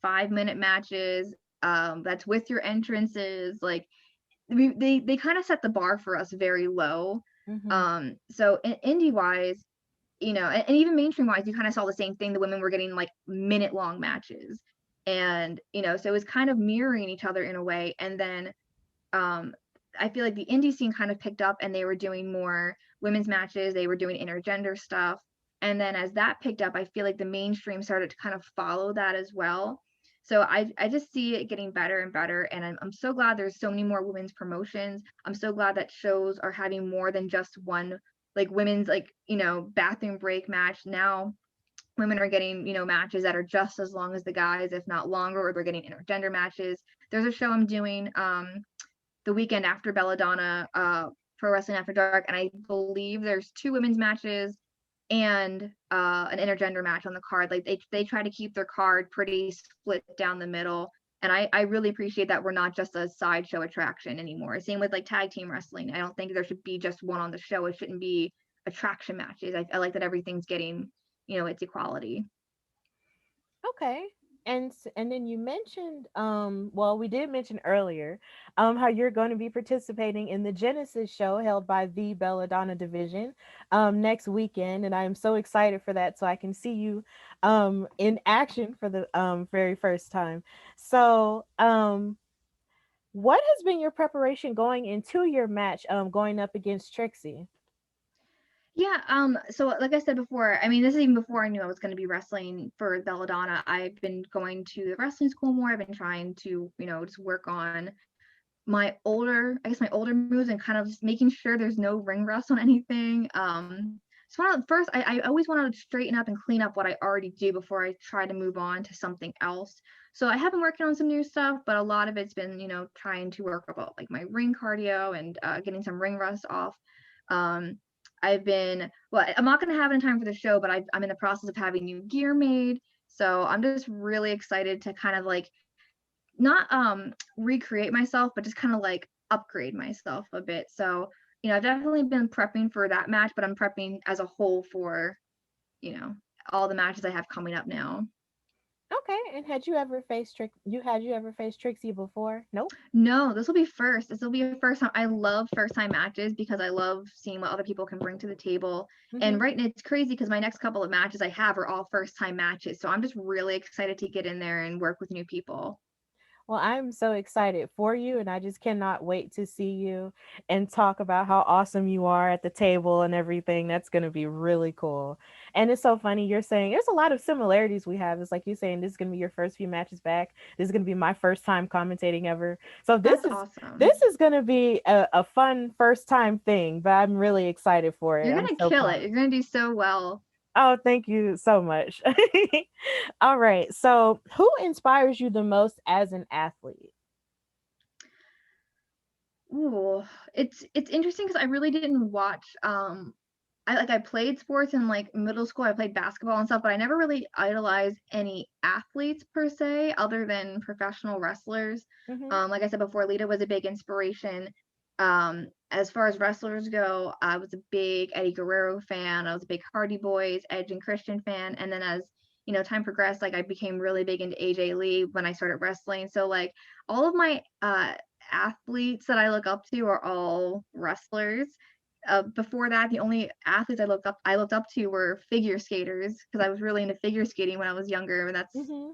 Speaker 2: 5-minute matches. That's with your entrances. Like, they kind of set the bar for us very low.
Speaker 1: Mm-hmm.
Speaker 2: So indie wise, and even mainstream wise, you kind of saw the same thing. The women were getting like minute long matches. And, so it was kind of mirroring each other in a way. And then um, I feel like the indie scene kind of picked up and they were doing more women's matches. They were doing intergender stuff. And then as that picked up, I feel like the mainstream started to kind of follow that as well. So I just see it getting better and better. And I'm so glad there's so many more women's promotions. I'm so glad that shows are having more than just one like women's like, bathroom break match. Now women are getting, matches that are just as long as the guys, if not longer, or they're getting intergender matches. There's a show I'm doing the weekend after Belladonna, Pro Wrestling After Dark, and I believe there's 2 women's matches and an intergender match on the card. Like, they try to keep their card pretty split down the middle. And I really appreciate that we're not just a sideshow attraction anymore. Same with like tag team wrestling. I don't think there should be just one on the show. It shouldn't be attraction matches. I like that everything's getting, its equality.
Speaker 1: Okay. And then you mentioned well we did mention earlier how you're going to be participating in the Genesis show held by the Belladonna division next weekend, and I am so excited for that so I can see you in action for the very first time. So what has been your preparation going into your match going up against Trixie?
Speaker 2: Yeah, so like I said before, I mean, this is even before I knew I was going to be wrestling for Belladonna. I've been going to the wrestling school more. I've been trying to, just work on my older moves and kind of just making sure there's no ring rust on anything. So first, I always want to straighten up and clean up what I already do before I try to move on to something else. So I have been working on some new stuff, but a lot of it's been, trying to work about like my ring cardio and getting some ring rust off. Um, I'm not going to have it in time for the show, but I'm in the process of having new gear made. So I'm just really excited to kind of like not recreate myself, but just kind of like upgrade myself a bit. So, I've definitely been prepping for that match, but I'm prepping as a whole for, you know, all the matches I have coming up now.
Speaker 1: Okay, and had you ever faced Trixie before? Nope.
Speaker 2: No, this will be first. This will be a first time. I love first time matches because I love seeing what other people can bring to the table.
Speaker 1: Mm-hmm.
Speaker 2: And right now it's crazy because my next couple of matches I have are all first time matches. So I'm just really excited to get in there and work with new people.
Speaker 1: Well, I'm so excited for you, and I just cannot wait to see you and talk about how awesome you are at the table and everything. That's going to be really cool. And it's so funny. You're saying there's a lot of similarities we have. It's like you saying this is going to be your first few matches back. This is going to be my first time commentating ever. So
Speaker 2: That's
Speaker 1: this
Speaker 2: awesome.
Speaker 1: is going to be a fun first time thing, but I'm really excited for it.
Speaker 2: You're
Speaker 1: I'm
Speaker 2: gonna
Speaker 1: so
Speaker 2: kill
Speaker 1: proud
Speaker 2: it.
Speaker 1: of
Speaker 2: You're
Speaker 1: you.
Speaker 2: gonna do so well.
Speaker 1: Oh, thank you so much. All right. So, who inspires you the most as an athlete?
Speaker 2: Ooh, it's interesting because I really didn't watch. I played sports in like middle school. I played basketball and stuff, but I never really idolized any athletes per se, other than professional wrestlers.
Speaker 1: Hmm.
Speaker 2: Like I said before, Lita was a big inspiration. As far as wrestlers go, I was a big Eddie Guerrero fan. I was a big Hardy Boys, Edge and Christian fan. And then as time progressed, like I became really big into AJ Lee when I started wrestling. So like all of my athletes that I look up to are all wrestlers. Before that, the only athletes I looked up to were figure skaters because I was really into figure skating when I was younger, and that's
Speaker 1: Hmm.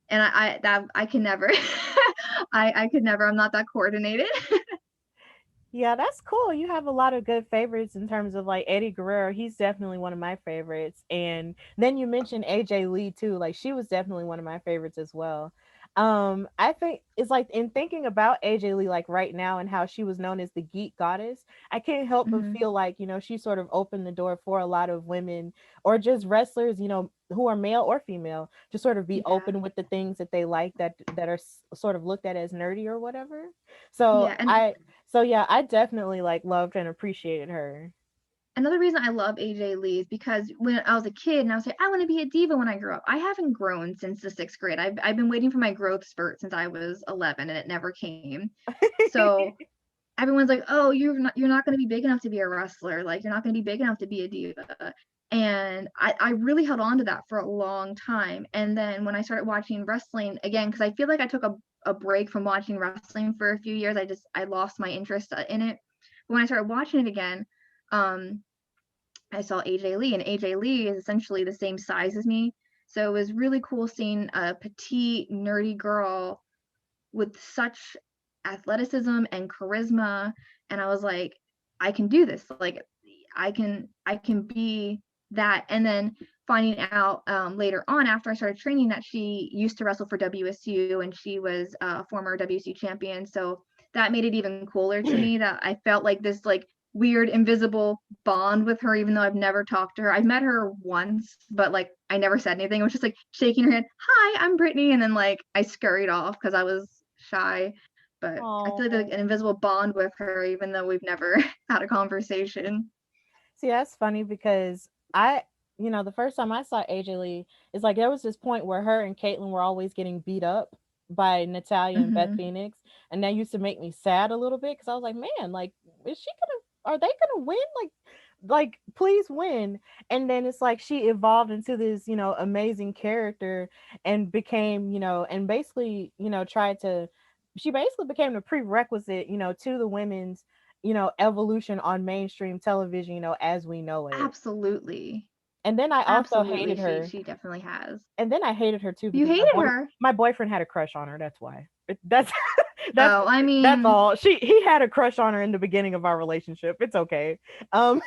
Speaker 2: and I that I can never I could never. I'm not that coordinated.
Speaker 1: Yeah, that's cool. You have a lot of good favorites in terms of like Eddie Guerrero. He's definitely one of my favorites. And then you mentioned AJ Lee too. Like she was definitely one of my favorites as well. I think it's like in thinking about AJ Lee like right now and how she was known as the geek goddess, I can't help but
Speaker 2: Hmm.
Speaker 1: feel like, she sort of opened the door for a lot of women or just wrestlers, who are male or female, to sort of be
Speaker 2: Yeah,
Speaker 1: open with the things that they like that are sort of looked at as nerdy or whatever. So
Speaker 2: yeah, and
Speaker 1: so yeah, I definitely like loved and appreciated her.
Speaker 2: another reason I love AJ Lee is because when I was a kid and I was like, I want to be a diva when I grow up. I haven't grown since the sixth grade. I've been waiting for my growth spurt since I was 11, and it never came. So everyone's like, "Oh, you're not going to be big enough to be a wrestler. Like you're not going to be big enough to be a diva." And I really held on to that for a long time. And then when I started watching wrestling again, because I feel like I took a break from watching wrestling for a few years, I lost my interest in it. But when I started watching it again, um, I saw AJ Lee, and AJ Lee is essentially the same size as me. So it was really cool seeing a petite, nerdy girl with such athleticism and charisma. And I was like, I can do this. Like I can be that. And then finding out later on after I started training that she used to wrestle for WSU and she was a former WSU champion. So that made it even cooler to me that I felt like this like weird invisible bond with her, even though I've never talked to her. I've met her once, but like I never said anything. It was just like shaking her hand, hi, I'm Brittany, and then like I scurried off because I was shy. But I feel like an
Speaker 1: Oh,
Speaker 2: invisible bond with her, even though we've never had a conversation.
Speaker 1: see, that's funny because the first time I saw AJ Lee, it's like there was this point where her and Caitlyn were always getting beat up by Natalia and Beth
Speaker 2: Hmm.
Speaker 1: Phoenix, and that used to make me sad a little bit because I was like, man, like, is she gonna? Are they gonna win? Like, please win. And then it's like she evolved into this, amazing character and became, and basically, tried to. She basically became the prerequisite, to the women's evolution on mainstream television, as we know it.
Speaker 2: Absolutely.
Speaker 1: And then I also
Speaker 2: Absolutely.
Speaker 1: hated
Speaker 2: She
Speaker 1: her.
Speaker 2: she definitely has.
Speaker 1: And then I hated her too
Speaker 2: You
Speaker 1: because
Speaker 2: hated her.
Speaker 1: my boyfriend had a crush on her. That's why. That's that's
Speaker 2: Oh, I
Speaker 1: that's
Speaker 2: mean,
Speaker 1: all. He had a crush on her in the beginning of our relationship. It's okay. Um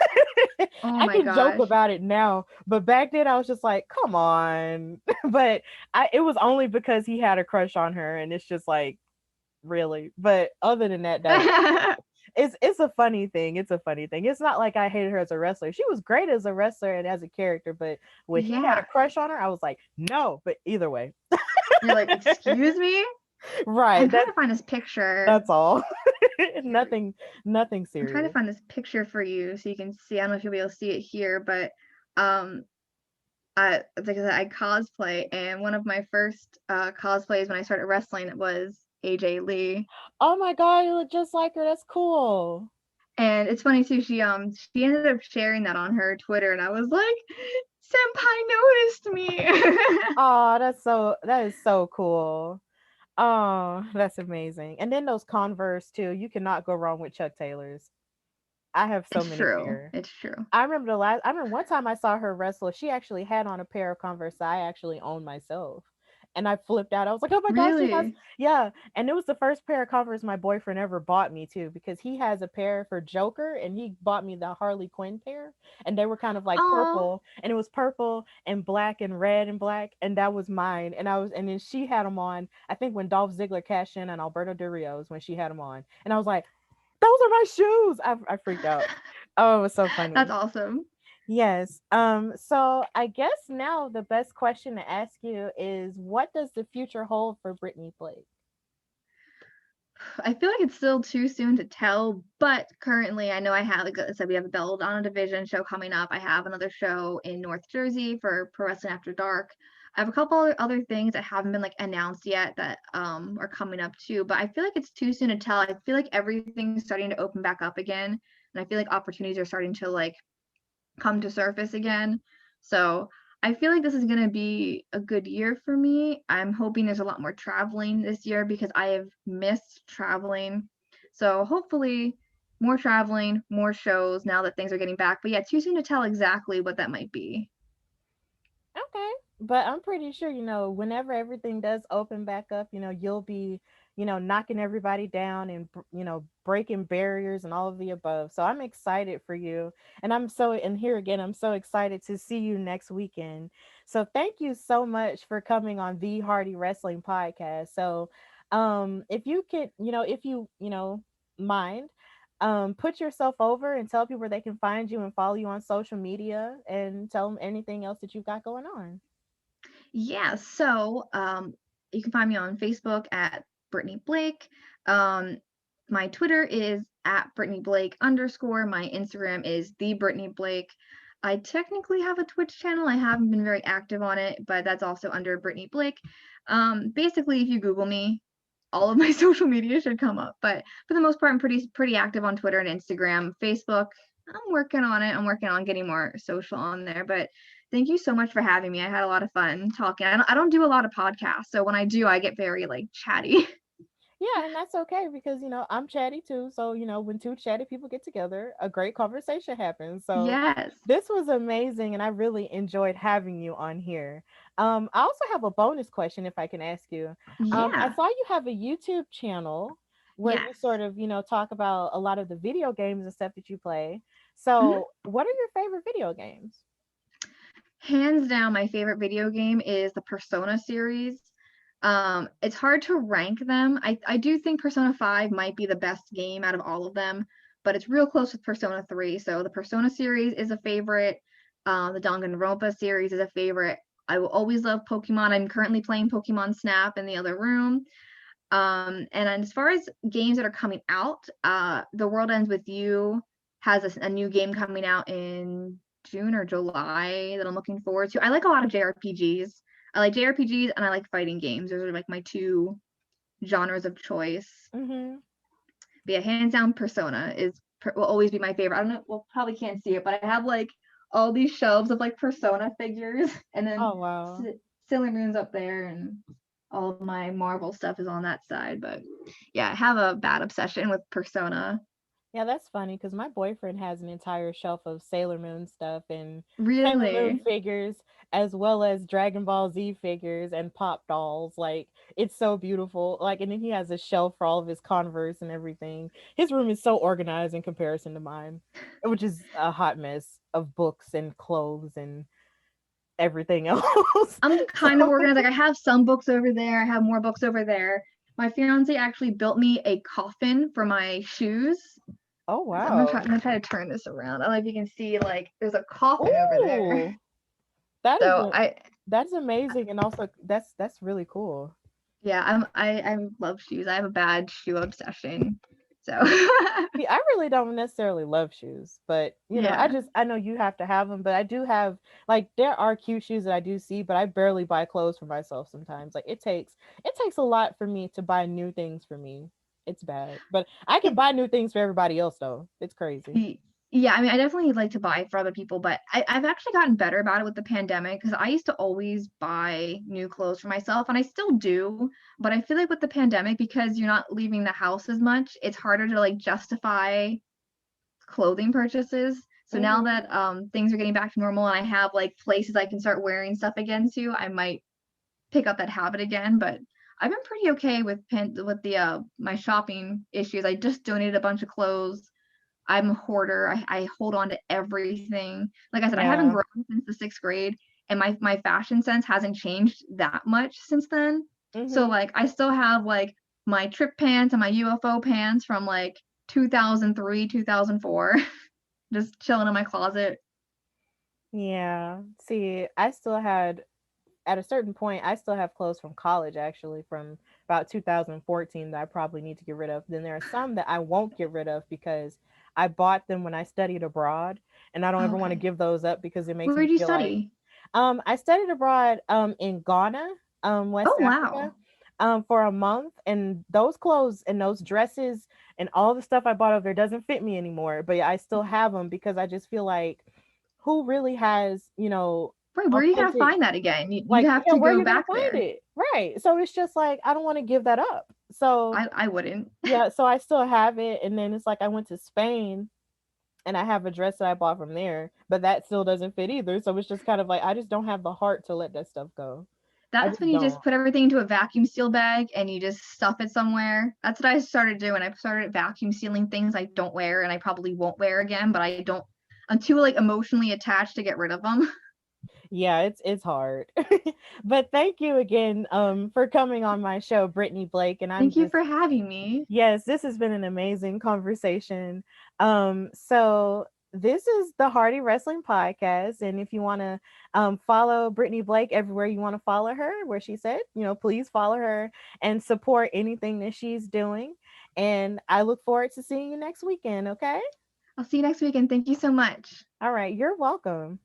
Speaker 2: oh
Speaker 1: I
Speaker 2: my
Speaker 1: can joke
Speaker 2: gosh.
Speaker 1: about it now, but back then I was just like, "Come on." But it was only because he had a crush on her and it's just like, really. But other than that, that it's a funny thing. It's a funny thing. It's not like I hated her as a wrestler. She was great as a wrestler and as a character, but when he had a
Speaker 2: Yeah.
Speaker 1: crush on her, I was like, no. But either way,
Speaker 2: You're like, excuse me? I'm
Speaker 1: right?
Speaker 2: trying to find this picture.
Speaker 1: That's all. nothing, nothing
Speaker 2: I'm trying to
Speaker 1: serious.
Speaker 2: find this picture for you so you can see. I don't know if you'll be able to see it here, but um like I said, I cosplay, and one of my first cosplays when I started wrestling was AJ Lee.
Speaker 1: Oh my god, you look just like her. That's cool.
Speaker 2: And it's funny too, she ended up sharing that on her Twitter, and I was like, Senpai noticed me.
Speaker 1: Oh, that is so cool. Oh, that's amazing. And then those Converse too. You cannot go wrong with Chuck Taylors. I have so
Speaker 2: It's
Speaker 1: many
Speaker 2: true.
Speaker 1: pair.
Speaker 2: It's true.
Speaker 1: I remember one time I saw her wrestle. She actually had on a pair of Converse I actually owned myself. and I flipped out. I was like, "Oh my gosh, she has."
Speaker 2: Really?
Speaker 1: Yeah, and it was the first pair of Converse my boyfriend ever bought me too, because he has a pair for Joker, and he bought me the Harley Quinn pair, and they were kind of like
Speaker 2: Oh,
Speaker 1: purple, and it was purple and black and red and black, and that was mine. And then she had them on. I think when Dolph Ziggler cashed in on Alberto Del Rio's when she had them on, and I was like, "Those are my shoes!" I freaked out. Oh, it was so
Speaker 2: that's
Speaker 1: funny.
Speaker 2: awesome.
Speaker 1: Yes. So I guess now the best question to ask you is, what does the future hold for Brittany Blake?
Speaker 2: I feel like it's still too soon to tell, but currently I know I have, like I said, we have a Belt on a Division show coming up. I have another show in North Jersey for Pro Wrestling After Dark. I have a couple other things that haven't been like announced yet that are coming up too, but I feel like it's too soon to tell. I feel like everything's starting to open back up again, and I feel like opportunities are starting to like come to surface again. So I feel like this is going to be a good year for me. I'm hoping there's a lot more traveling this year because I have missed traveling. So hopefully more traveling, more shows now that things are getting back. But yeah, too soon to tell exactly what that might be.
Speaker 1: Okay. But I'm pretty sure, whenever everything does open back up, you'll be, knocking everybody down and, breaking barriers and all of the above. So I'm excited for you. And here again, I'm so excited to see you next weekend. So thank you so much for coming on the Hardy Wrestling Podcast. So, if you could, if you, mind, put yourself over and tell people where they can find you and follow you on social media, and tell them anything else that you've got going on.
Speaker 2: Yeah, so you can find me on Facebook at Brittany Blake. Um, my Twitter is at Brittany Blake _. My Instagram is the Brittany Blake. I technically have a Twitch channel. I haven't been very active on it, but that's also under Brittany Blake. Basically, if you Google me, all of my social media should come up. But for the most part, I'm pretty active on Twitter and Instagram. Facebook, I'm working on it. I'm working on getting more social on there. But thank you so much for having me. I had a lot of fun talking. I don't do a lot of podcasts, so when I do, I get very like chatty.
Speaker 1: Yeah, and that's okay because I'm chatty too. So, when two chatty people get together, a great conversation happens. So
Speaker 2: Yes.
Speaker 1: this was amazing, and I really enjoyed having you on here. I also have a bonus question if I can ask you. I
Speaker 2: Yeah.
Speaker 1: saw you have a YouTube channel where you
Speaker 2: Yes.
Speaker 1: sort of, talk about a lot of the video games and stuff that you play.
Speaker 2: Mhm.
Speaker 1: So what are your favorite video games?
Speaker 2: Hands down, my favorite video game is the Persona series. It's hard to rank them. I do think Persona 5 might be the best game out of all of them, but it's real close with Persona 3. So the Persona series is a favorite. The Danganronpa series is a favorite. I will always love Pokemon. I'm currently playing Pokemon Snap in the other room. And as far as games that are coming out, The World Ends with You has a new game coming out in June or July that I'm looking forward to. I like a lot of JRPGs. I like JRPGs and I like fighting games. Those are like my two genres of choice.
Speaker 1: Mm-hmm.
Speaker 2: But yeah, hands down, Persona will always be my favorite. I don't know, well, probably can't see it, but I have like all these shelves of like Persona figures, and then
Speaker 1: Oh wow.
Speaker 2: Sailor Moon's up there, and all of my Marvel stuff is on that side. But yeah, I have a bad obsession with Persona.
Speaker 1: Yeah, that's funny because my boyfriend has an entire shelf of Sailor Moon stuff and Sailor Moon
Speaker 2: Really?
Speaker 1: figures, as well as Dragon Ball Z figures and pop dolls. Like, it's so beautiful. Like, and then he has a shelf for all of his Converse and everything. His room is so organized in comparison to mine, which is a hot mess of books and clothes and everything else.
Speaker 2: I'm kind of
Speaker 1: So,
Speaker 2: organized. Like I have some books over there. I have more books over there. My fiance actually built me a coffin for my shoes.
Speaker 1: oh
Speaker 2: I'm
Speaker 1: wow.
Speaker 2: gonna try to turn this around. I don't know if you can see, like there's a coffin over there.
Speaker 1: Ooh, that is
Speaker 2: So
Speaker 1: a
Speaker 2: I
Speaker 1: that's amazing, and also that's really cool.
Speaker 2: yeah, I love shoes. I have a bad shoe obsession. So
Speaker 1: See, I really don't necessarily love shoes, but
Speaker 2: yeah.
Speaker 1: I know you have to have them, but I do have, like, there are cute shoes that I do see, but I barely buy clothes for myself sometimes. Like, it takes a lot for me to buy new things for me. It's bad. But I can buy new things for everybody else though. It's crazy.
Speaker 2: Yeah, I mean, I definitely like to buy for other people, but I've actually gotten better about it with the pandemic because I used to always buy new clothes for myself, and I still do. But I feel like with the pandemic, because you're not leaving the house as much, it's harder to like justify clothing purchases. So now
Speaker 1: Mhm.
Speaker 2: that things are getting back to normal and I have like places I can start wearing stuff again too, I might pick up that habit again, but I've been pretty okay with the my shopping issues. I just donated a bunch of clothes. I'm a hoarder. I hold on to everything. Like I said, I haven't
Speaker 1: Yeah.
Speaker 2: grown since the 6th grade, and my fashion sense hasn't changed that much since then. So
Speaker 1: Mm-hmm.
Speaker 2: like I still have like my trip pants and my UFO pants from like 2003, 2004, just chilling in my closet.
Speaker 1: Yeah. See, I still had at a certain point, I still have clothes from college actually from about 2014 that I probably need to get rid of. Then there are some that I won't get rid of because I bought them when I studied abroad and I don't ever want to
Speaker 2: Okay.
Speaker 1: give those up because it makes
Speaker 2: Where
Speaker 1: me
Speaker 2: did you
Speaker 1: feel like
Speaker 2: study?
Speaker 1: I studied abroad in Ghana, West
Speaker 2: Oh
Speaker 1: Africa,
Speaker 2: wow.
Speaker 1: for a month, and those clothes and those dresses and all the stuff I bought over there doesn't fit me anymore. But I still have them because I just feel like who really has,
Speaker 2: Wait, where are you gonna
Speaker 1: authentic,
Speaker 2: find that again? You
Speaker 1: like,
Speaker 2: have
Speaker 1: yeah,
Speaker 2: to
Speaker 1: where are
Speaker 2: go
Speaker 1: you gonna
Speaker 2: back
Speaker 1: find
Speaker 2: there.
Speaker 1: it? Right. So it's just like I don't want to give that up. So
Speaker 2: I wouldn't.
Speaker 1: yeah, so I still have it. And then it's like I went to Spain and I have a dress that I bought from there, but that still doesn't fit either. So it's just kind of like I just don't have the heart to let that stuff go. I
Speaker 2: That's when
Speaker 1: just
Speaker 2: you
Speaker 1: don't.
Speaker 2: just put everything into a vacuum seal bag and you just stuff it somewhere. That's what I started doing. I started vacuum sealing things I don't wear and I probably won't wear again, but I don't. I'm too like emotionally attached to get rid of them.
Speaker 1: Yeah, it's hard. But thank you again for coming on my show, Brittany Blake. And I'm
Speaker 2: Thank you
Speaker 1: just
Speaker 2: for having me.
Speaker 1: yes, this has been an amazing conversation. So this is the Hardy Wrestling Podcast, and if you want to follow Brittany Blake everywhere you want to follow her, where she said, please follow her and support anything that she's doing. And I look forward to seeing you next weekend. Okay.
Speaker 2: I'll see you next week and thank you so much.
Speaker 1: All right. You're welcome.